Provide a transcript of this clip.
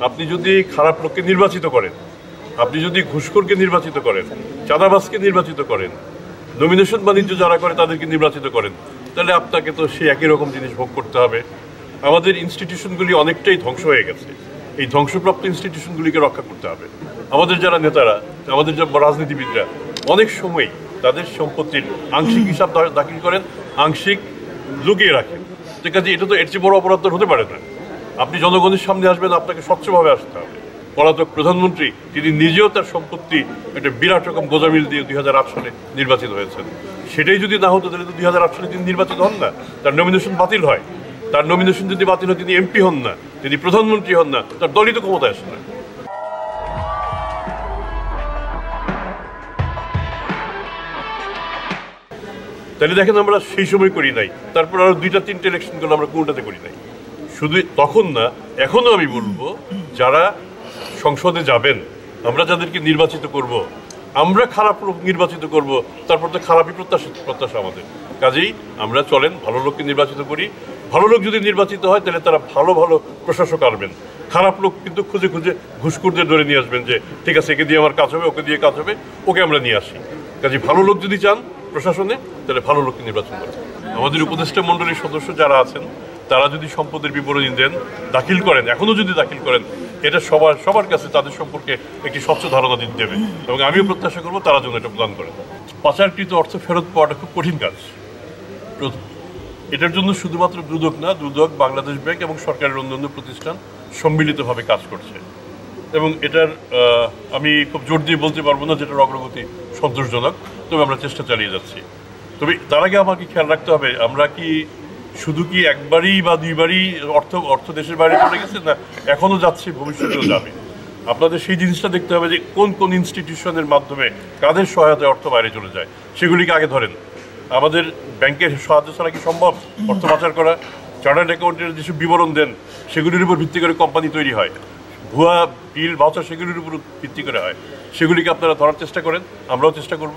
আপনি যদি খারাপ লোককে নির্বাচিত করেন, আপনি যদি ঘুষখোরকে নির্বাচিত করেন, চাঁদাবাজকে নির্বাচিত করেন, নমিনেশন বাণিজ্য যারা করে তাদেরকে নির্বাচিত করেন, তাহলে আপনাকে তো সেই একই রকম জিনিস ভোগ করতে হবে। আমাদের ইনস্টিটিউশনগুলি অনেকটাই ধ্বংস হয়ে গেছে। এই ধ্বংসপ্রাপ্ত ইনস্টিটিউশনগুলিকে রক্ষা করতে হবে। আমাদের যারা নেতারা, আমাদের যারা রাজনীতিবিদরা অনেক সময় তাদের সম্পত্তির আংশিক হিসাব দাখিল করেন, আংশিক লুকিয়ে রাখেন। ঠিক আছে, এটা তো এর চেয়ে বড় অপরাধ হতে পারে না। আপনি জনগণের সামনে আসবেন, আপনাকে স্বচ্ছভাবে আসতে হবে। পলাতক প্রধানমন্ত্রী তিনি নিজেও তার সম্পত্তি একটা বিরাট রকম গোজামিল দিয়ে 2008 সালে নির্বাচিত হয়েছেন। সেটাই যদি না হতো তাহলে তো 2008 সালে তিনি নির্বাচিত হন না, তার নমিনেশন বাতিল হয়। তার নমিনেশন যদি বাতিল হয় তিনি এমপি হন না, তিনি প্রধানমন্ত্রী হন না, তার দলই তো ক্ষমতায় আসে না। তাহলে দেখেন আমরা সেই সময় করি নাই, তারপর আরো 2-3টে ইলেকশন করলে আমরা কোনটাতে করি নাই। শুধু তখন না, এখনো আমি বলবো যারা সংসদে যাবেন, আমরা যাদেরকে নির্বাচিত করব, আমরা খারাপ লোক নির্বাচিত করব, তারপর তো খারাপই প্রত্যাশা আমাদের। কাজেই আমরা চলেন ভালো লোককে নির্বাচিত করি। ভালো লোক যদি নির্বাচিত হয় তাহলে তারা ভালো ভালো প্রশাসক আনবেন। খারাপ লোক কিন্তু খুঁজে খুঁজে ঘুষখোরদের ধরে নিয়ে আসবেন যে ঠিক আছে একে দিয়ে আমার কাজ হবে, ওকে দিয়ে কাজ হবে, ওকে আমরা নিয়ে আসি। কাজে ভালো লোক যদি চান প্রশাসনে, তাহলে ভালো লোককে নির্বাচন করেন। আমাদের উপদেষ্টা মণ্ডলীর সদস্য যারা আছেন তারা যদি সম্পদের বিবরণী দেন, দাখিল করেন, এখনও যদি দাখিল করেন, এটা সবার কাছে তাদের সম্পর্কে একটি স্বচ্ছ ধারণা দিতে দেবে। এবং আমিও প্রত্যাশা করবো তারা যেন এটা প্রদান করেন। পাচারকৃত অর্থ ফেরত পাওয়াটা খুব কঠিন কাজ। এটার জন্য শুধুমাত্র দুদক না, দুদক, বাংলাদেশ ব্যাংক এবং সরকারের অন্যান্য প্রতিষ্ঠান সম্মিলিতভাবে কাজ করছে। এবং এটার আমি খুব জোর দিয়ে বলতে পারবো না যেটার অগ্রগতি সন্তোষজনক, তবে আমরা চেষ্টা চালিয়ে যাচ্ছি। তবে তার আগে আমাকে খেয়াল রাখতে হবে, আমরা কি শুধু কি একবারই বা দুইবারই অর্থ দেশের বাইরে চলে গেছে, না এখনও যাচ্ছে, ভবিষ্যতেও যাবে। আপনাদের সেই জিনিসটা দেখতে হবে যে কোন কোন ইনস্টিটিউশনের মাধ্যমে কাদের সহায়তায় অর্থ বাইরে চলে যায়, সেগুলিকে আগে ধরেন। আমাদের ব্যাংকের সাহায্য ছাড়া কি সম্ভব অর্থ পাচার করা? চার্টার্ড অ্যাকাউন্টের যেসব বিবরণ দেন সেগুলির উপর ভিত্তি করে কোম্পানি তৈরি হয়, ভুয়া বিল ভাউচার সেগুলির উপর ভিত্তি করে হয়। সেগুলিকে আপনারা ধরার চেষ্টা করেন, আমরাও চেষ্টা করব।